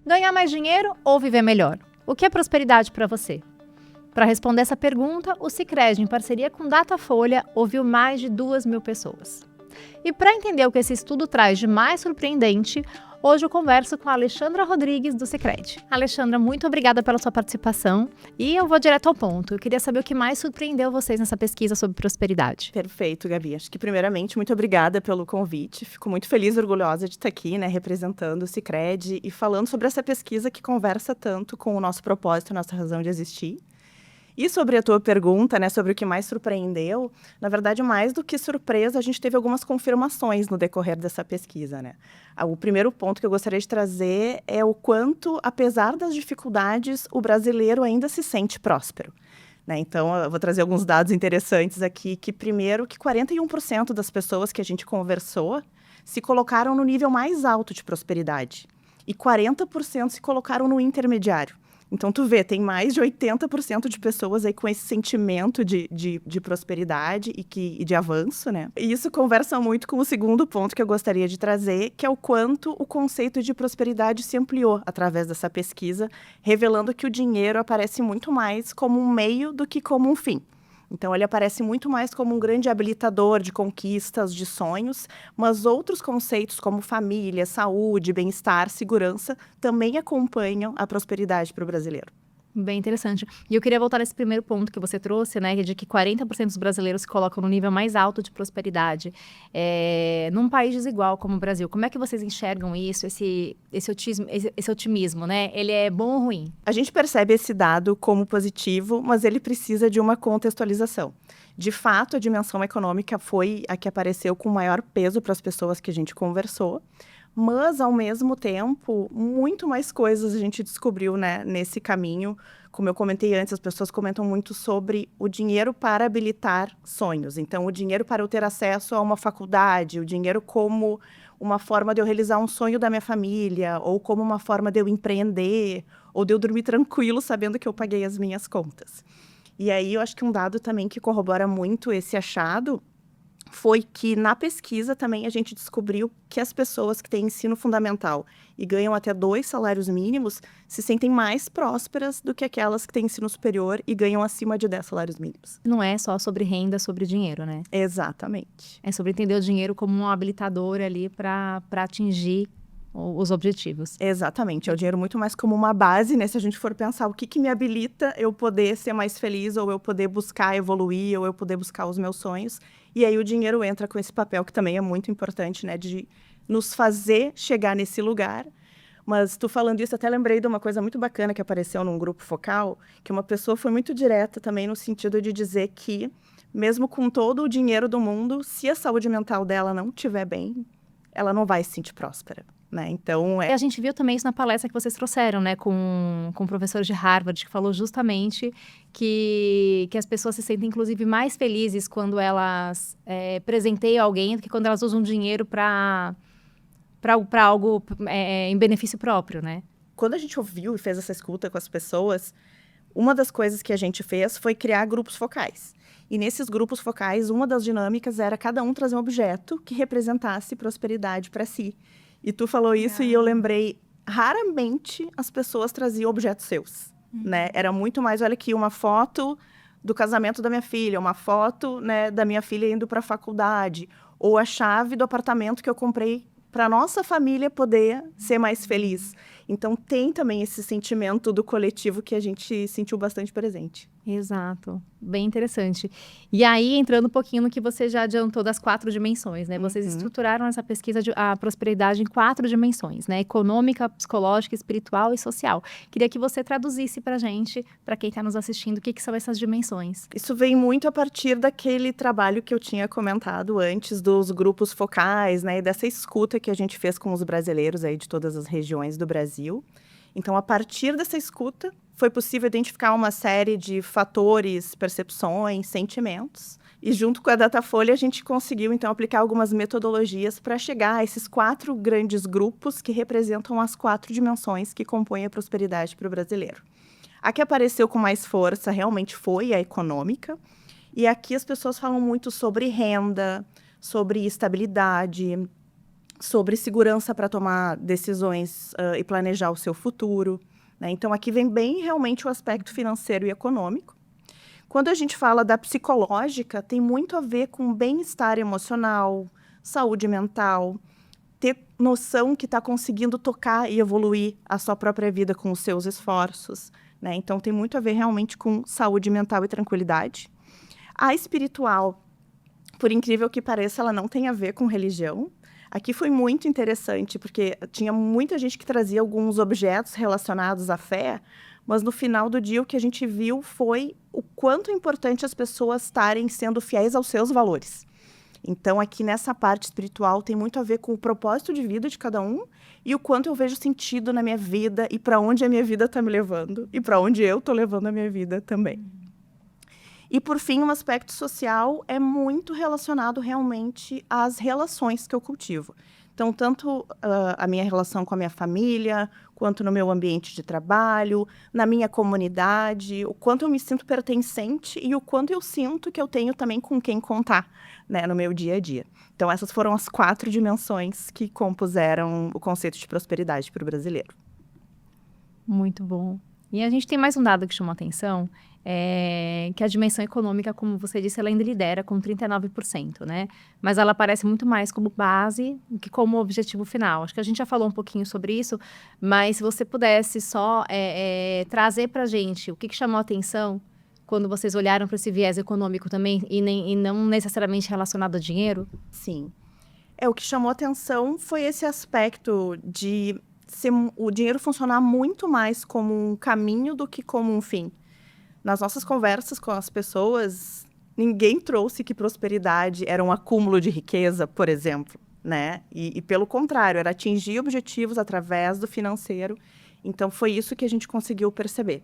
Ganhar mais dinheiro ou viver melhor? O que é prosperidade para você? Para responder essa pergunta, o Sicredi, em parceria com Datafolha, ouviu mais de 2.000 pessoas. E para entender o que esse estudo traz de mais surpreendente, hoje eu converso com a Alexandra Rodrigues, do Sicredi. Alexandra, muito obrigada pela sua participação e eu vou direto ao ponto. Eu queria saber o que mais surpreendeu vocês nessa pesquisa sobre prosperidade. Perfeito, Gabi. Acho que, primeiramente, muito obrigada pelo convite. Fico muito feliz e orgulhosa de estar aqui, representando o Sicredi e falando sobre essa pesquisa que conversa tanto com o nosso propósito, a nossa razão de existir. E sobre a tua pergunta, sobre o que mais surpreendeu, na verdade, mais do que surpresa, a gente teve algumas confirmações no decorrer dessa pesquisa, O primeiro ponto que eu gostaria de trazer é o quanto, apesar das dificuldades, o brasileiro ainda se sente próspero. Então, eu vou trazer alguns dados interessantes aqui, que primeiro, que 41% das pessoas que a gente conversou se colocaram no nível mais alto de prosperidade e 40% se colocaram no intermediário. Então, tu vê, tem mais de 80% de pessoas aí com esse sentimento de prosperidade e de avanço, E isso conversa muito com o segundo ponto que eu gostaria de trazer, que é o quanto o conceito de prosperidade se ampliou através dessa pesquisa, revelando que o dinheiro aparece muito mais como um meio do que como um fim. Então, ele aparece muito mais como um grande habilitador de conquistas, de sonhos, mas outros conceitos como família, saúde, bem-estar, segurança, também acompanham a prosperidade para o brasileiro. Bem interessante. E eu queria voltar nesse primeiro ponto que você trouxe, de que 40% dos brasileiros se colocam no nível mais alto de prosperidade. Num país desigual como o Brasil, como é que vocês enxergam isso, esse otimismo, Ele é bom ou ruim? A gente percebe esse dado como positivo, mas ele precisa de uma contextualização. De fato, a dimensão econômica foi a que apareceu com maior peso para as pessoas que a gente conversou. Mas, ao mesmo tempo, muito mais coisas a gente descobriu, nesse caminho. Como eu comentei antes, as pessoas comentam muito sobre o dinheiro para habilitar sonhos. Então, o dinheiro para eu ter acesso a uma faculdade, o dinheiro como uma forma de eu realizar um sonho da minha família, ou como uma forma de eu empreender, ou de eu dormir tranquilo sabendo que eu paguei as minhas contas. E aí, eu acho que um dado também que corrobora muito esse achado foi que, na pesquisa, também a gente descobriu que as pessoas que têm ensino fundamental e ganham até 2 salários mínimos se sentem mais prósperas do que aquelas que têm ensino superior e ganham acima de 10 salários mínimos. Não é só sobre renda, sobre dinheiro, Exatamente. É sobre entender o dinheiro como um habilitador ali para atingir os objetivos. Exatamente, é o dinheiro muito mais como uma base, se a gente for pensar o que me habilita eu poder ser mais feliz, ou eu poder buscar evoluir, ou eu poder buscar os meus sonhos. E aí o dinheiro entra com esse papel que também é muito importante, de nos fazer chegar nesse lugar. Mas tu falando isso, até lembrei de uma coisa muito bacana que apareceu num grupo focal, que uma pessoa foi muito direta também no sentido de dizer que, mesmo com todo o dinheiro do mundo, se a saúde mental dela não estiver bem, ela não vai se sentir próspera. Então, a gente viu também isso na palestra que vocês trouxeram, com o professor de Harvard, que falou justamente que as pessoas se sentem, inclusive, mais felizes quando elas presenteiam alguém do que quando elas usam dinheiro para algo em benefício próprio, Quando a gente ouviu e fez essa escuta com as pessoas, uma das coisas que a gente fez foi criar grupos focais. E nesses grupos focais, uma das dinâmicas era cada um trazer um objeto que representasse prosperidade para si. E tu falou isso e eu lembrei, raramente as pessoas traziam objetos seus, Era muito mais, olha aqui, uma foto do casamento da minha filha, uma foto, da minha filha indo para a faculdade, ou a chave do apartamento que eu comprei para a nossa família poder ser mais feliz. Então, tem também esse sentimento do coletivo que a gente sentiu bastante presente. Exato. Bem interessante. E aí, entrando um pouquinho no que você já adiantou das 4 dimensões, Vocês estruturaram essa pesquisa a prosperidade em 4 dimensões, Econômica, psicológica, espiritual e social. Queria que você traduzisse pra gente, para quem está nos assistindo, o que são essas dimensões. Isso vem muito a partir daquele trabalho que eu tinha comentado antes, dos grupos focais, e dessa escuta que a gente fez com os brasileiros aí de todas as regiões do Brasil. Então, a partir dessa escuta, foi possível identificar uma série de fatores, percepções, sentimentos. E junto com a Datafolha, a gente conseguiu, então, aplicar algumas metodologias para chegar a esses 4 grandes grupos que representam as 4 dimensões que compõem a prosperidade para o brasileiro. A que apareceu com mais força realmente foi a econômica. E aqui as pessoas falam muito sobre renda, sobre estabilidade, sobre segurança para tomar decisões e planejar o seu futuro, né? Então, aqui vem bem realmente o aspecto financeiro e econômico. Quando a gente fala da psicológica, tem muito a ver com bem-estar emocional, saúde mental, ter noção que está conseguindo tocar e evoluir a sua própria vida com os seus esforços, né? Então, tem muito a ver realmente com saúde mental e tranquilidade. A espiritual, por incrível que pareça, ela não tem a ver com religião. Aqui foi muito interessante, porque tinha muita gente que trazia alguns objetos relacionados à fé, mas no final do dia o que a gente viu foi o quanto é importante as pessoas estarem sendo fiéis aos seus valores. Então, aqui nessa parte espiritual tem muito a ver com o propósito de vida de cada um e o quanto eu vejo sentido na minha vida e para onde a minha vida está me levando e para onde eu estou levando a minha vida também. E, por fim, um aspecto social é muito relacionado realmente às relações que eu cultivo. Então, tanto a minha relação com a minha família, quanto no meu ambiente de trabalho, na minha comunidade, o quanto eu me sinto pertencente e o quanto eu sinto que eu tenho também com quem contar, né, no meu dia a dia. Então, essas foram as 4 dimensões que compuseram o conceito de prosperidade para o brasileiro. Muito bom. E a gente tem mais um dado que chamou a atenção, que a dimensão econômica, como você disse, ela ainda lidera com 39%, né? Mas ela aparece muito mais como base do que como objetivo final. Acho que a gente já falou um pouquinho sobre isso, mas se você pudesse só trazer para a gente o que chamou a atenção quando vocês olharam para esse viés econômico também e não necessariamente relacionado a dinheiro? Sim. O que chamou a atenção foi esse aspecto de o dinheiro funcionar muito mais como um caminho do que como um fim. Nas nossas conversas com as pessoas, ninguém trouxe que prosperidade era um acúmulo de riqueza, por exemplo, né? E pelo contrário, era atingir objetivos através do financeiro. Então, foi isso que a gente conseguiu perceber,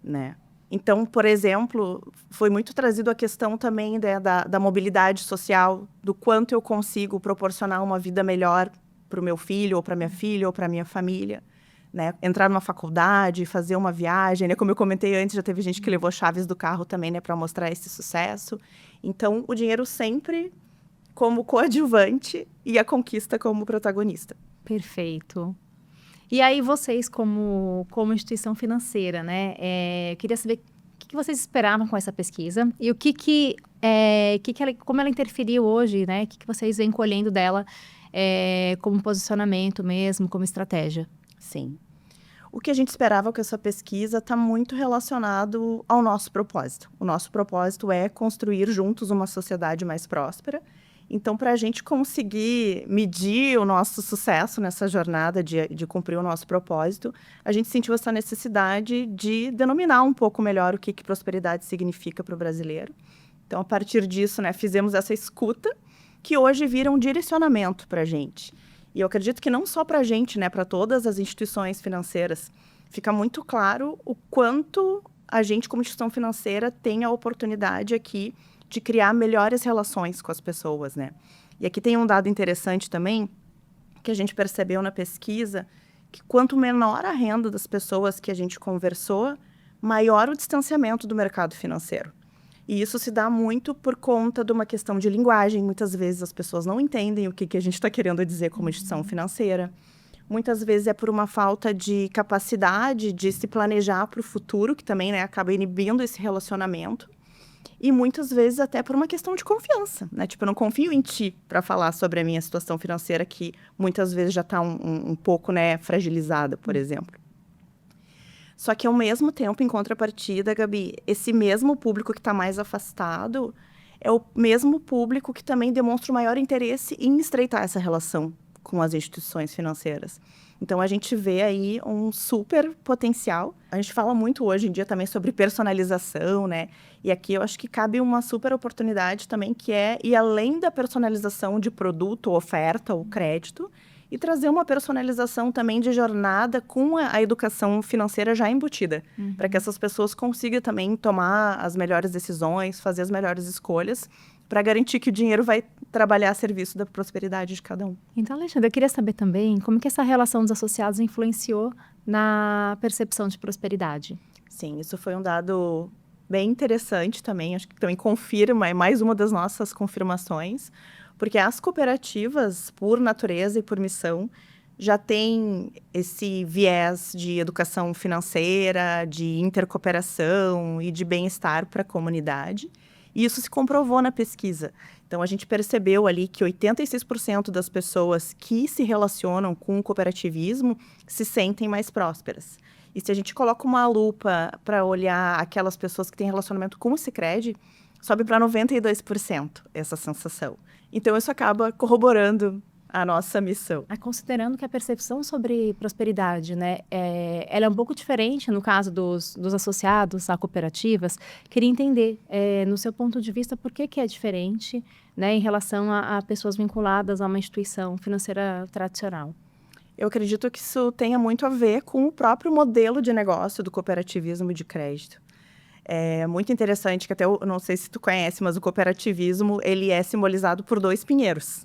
né? Então, por exemplo, foi muito trazido a questão também, né, da mobilidade social, do quanto eu consigo proporcionar uma vida melhor para o meu filho, ou para minha filha, ou para minha família. Né, entrar numa faculdade, fazer uma viagem, né? Como eu comentei antes, já teve gente que levou chaves do carro também, né, para mostrar esse sucesso. Então, o dinheiro sempre como coadjuvante e a conquista como protagonista. Perfeito. E aí, vocês, como instituição financeira, né, eu queria saber o que vocês esperavam com essa pesquisa e como ela interferiu hoje, né? O que vocês vêm colhendo dela como posicionamento mesmo, como estratégia? Sim. O que a gente esperava com essa pesquisa está muito relacionado ao nosso propósito. O nosso propósito é construir juntos uma sociedade mais próspera. Então, para a gente conseguir medir o nosso sucesso nessa jornada de cumprir o nosso propósito, a gente sentiu essa necessidade de denominar um pouco melhor o que prosperidade significa para o brasileiro. Então, a partir disso, né, fizemos essa escuta, que hoje vira um direcionamento para a gente. E eu acredito que não só para a gente, né, para todas as instituições financeiras, fica muito claro o quanto a gente, como instituição financeira, tem a oportunidade aqui de criar melhores relações com as pessoas, né? E aqui tem um dado interessante também, que a gente percebeu na pesquisa, que quanto menor a renda das pessoas que a gente conversou, maior o distanciamento do mercado financeiro. E isso se dá muito por conta de uma questão de linguagem. Muitas vezes as pessoas não entendem o que a gente está querendo dizer como instituição financeira. Muitas vezes é por uma falta de capacidade de se planejar para o futuro, que também, né, acaba inibindo esse relacionamento. E muitas vezes até por uma questão de confiança, né? Tipo, eu não confio em ti para falar sobre a minha situação financeira, que muitas vezes já está um pouco, né, fragilizada, por exemplo. Só que, ao mesmo tempo, em contrapartida, Gabi, esse mesmo público que está mais afastado é o mesmo público que também demonstra o maior interesse em estreitar essa relação com as instituições financeiras. Então, a gente vê aí um super potencial. A gente fala muito hoje em dia também sobre personalização, né? E aqui eu acho que cabe uma super oportunidade também, que é ir além da personalização de produto, oferta ou crédito, e trazer uma personalização também de jornada com a educação financeira já embutida, para que essas pessoas consigam também tomar as melhores decisões, fazer as melhores escolhas, para garantir que o dinheiro vai trabalhar a serviço da prosperidade de cada um. Então, Alexandre, eu queria saber também como que essa relação dos associados influenciou na percepção de prosperidade. Sim, isso foi um dado bem interessante também, acho que também confirma, é mais uma das nossas confirmações. Porque as cooperativas, por natureza e por missão, já têm esse viés de educação financeira, de intercooperação e de bem-estar para a comunidade. E isso se comprovou na pesquisa. Então, a gente percebeu ali que 86% das pessoas que se relacionam com o cooperativismo se sentem mais prósperas. E se a gente coloca uma lupa para olhar aquelas pessoas que têm relacionamento com o Sicredi, sobe para 92% essa sensação. Então, isso acaba corroborando a nossa missão. Considerando que a percepção sobre prosperidade, né, ela é um pouco diferente no caso dos associados a cooperativas, queria entender, no seu ponto de vista, por que é diferente, né, em relação a pessoas vinculadas a uma instituição financeira tradicional? Eu acredito que isso tenha muito a ver com o próprio modelo de negócio do cooperativismo de crédito. É muito interessante que até, eu não sei se tu conhece, mas o cooperativismo, ele é simbolizado por 2 pinheiros.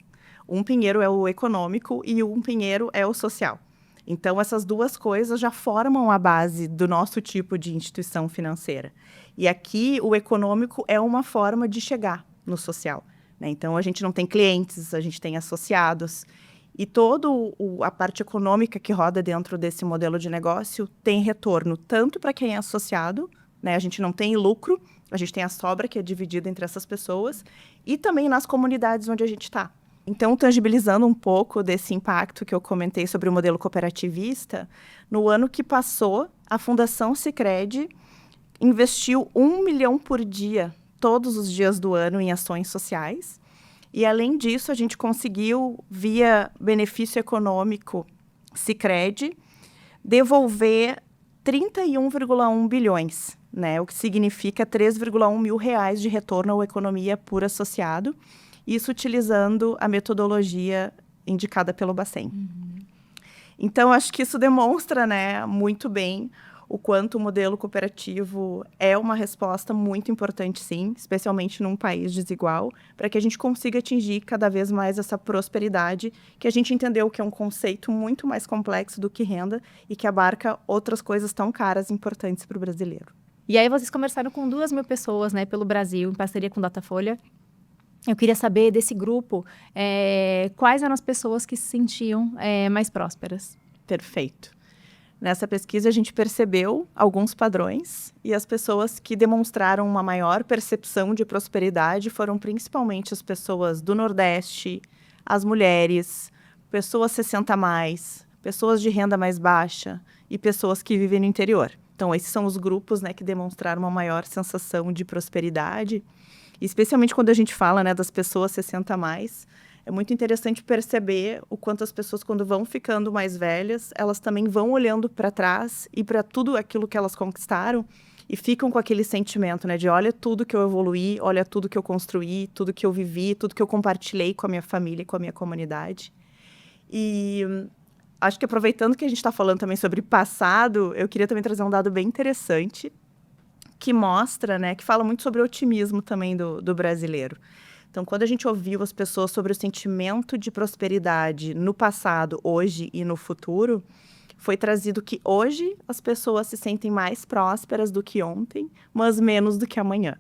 Um pinheiro é o econômico e um pinheiro é o social. Então, essas 2 coisas já formam a base do nosso tipo de instituição financeira. E aqui, o econômico é uma forma de chegar no social, né? Então, a gente não tem clientes, a gente tem associados. E toda a parte econômica que roda dentro desse modelo de negócio tem retorno tanto para quem é associado, né? A gente não tem lucro, a gente tem a sobra que é dividida entre essas pessoas e também nas comunidades onde a gente está. Então, tangibilizando um pouco desse impacto que eu comentei sobre o modelo cooperativista, no ano que passou, a Fundação Sicredi investiu 1 milhão por dia, todos os dias do ano, em ações sociais. E, além disso, a gente conseguiu, via benefício econômico Sicredi, devolver 31,1 bilhões, né? O que significa 3,1 mil reais de retorno à economia por associado. Isso utilizando a metodologia indicada pelo Bacen. Então, acho que isso demonstra, né, muito bem o quanto o modelo cooperativo é uma resposta muito importante, sim, especialmente num país desigual, para que a gente consiga atingir cada vez mais essa prosperidade, que a gente entendeu que é um conceito muito mais complexo do que renda e que abarca outras coisas tão caras e importantes para o brasileiro. E aí vocês conversaram com 2.000 pessoas, né, pelo Brasil, em parceria com Datafolha. Eu queria saber desse grupo, quais eram as pessoas que se sentiam mais prósperas. Perfeito. Nessa pesquisa, a gente percebeu alguns padrões e as pessoas que demonstraram uma maior percepção de prosperidade foram principalmente as pessoas do Nordeste, as mulheres, pessoas 60 a mais, pessoas de renda mais baixa e pessoas que vivem no interior. Então, esses são os grupos, né, que demonstraram uma maior sensação de prosperidade. Especialmente quando a gente fala, né, das pessoas 60 a mais, é muito interessante perceber o quanto as pessoas, quando vão ficando mais velhas, elas também vão olhando para trás e para tudo aquilo que elas conquistaram e ficam com aquele sentimento, né, de olha tudo que eu evoluí, olha tudo que eu construí, tudo que eu vivi, tudo que eu compartilhei com a minha família e com a minha comunidade. E acho que aproveitando que a gente está falando também sobre passado, eu queria também trazer um dado bem interessante, que mostra, né, que fala muito sobre o otimismo também do brasileiro. Então, quando a gente ouviu as pessoas sobre o sentimento de prosperidade no passado, hoje e no futuro, foi trazido que hoje as pessoas se sentem mais prósperas do que ontem, mas menos do que amanhã.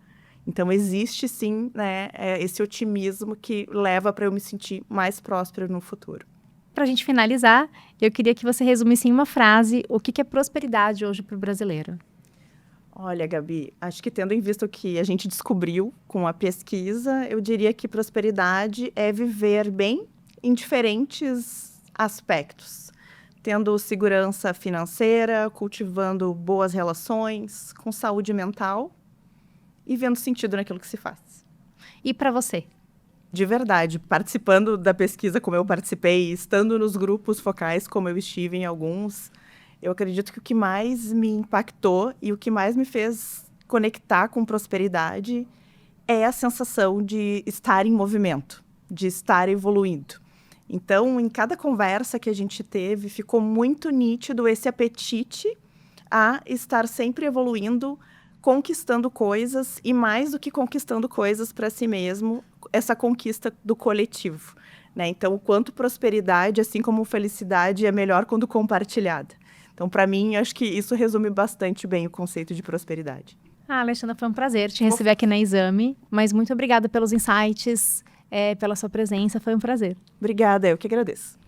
Então, existe sim, né, esse otimismo que leva para eu me sentir mais próspera no futuro. Para a gente finalizar, eu queria que você resumisse em uma frase o que é prosperidade hoje para o brasileiro. Olha, Gabi, acho que tendo em vista o que a gente descobriu com a pesquisa, eu diria que prosperidade é viver bem em diferentes aspectos. Tendo segurança financeira, cultivando boas relações, com saúde mental e vendo sentido naquilo que se faz. E para você? De verdade, participando da pesquisa como eu participei, estando nos grupos focais como eu estive em alguns, eu acredito que o que mais me impactou e o que mais me fez conectar com prosperidade é a sensação de estar em movimento, de estar evoluindo. Então, em cada conversa que a gente teve, ficou muito nítido esse apetite a estar sempre evoluindo, conquistando coisas e, mais do que conquistando coisas para si mesmo, essa conquista do coletivo, né? Então, o quanto prosperidade, assim como felicidade, é melhor quando compartilhada. Então, para mim, acho que isso resume bastante bem o conceito de prosperidade. Alexandra, foi um prazer te receber aqui na Exame, mas muito obrigada pelos insights, pela sua presença. Foi um prazer. Obrigada, eu que agradeço.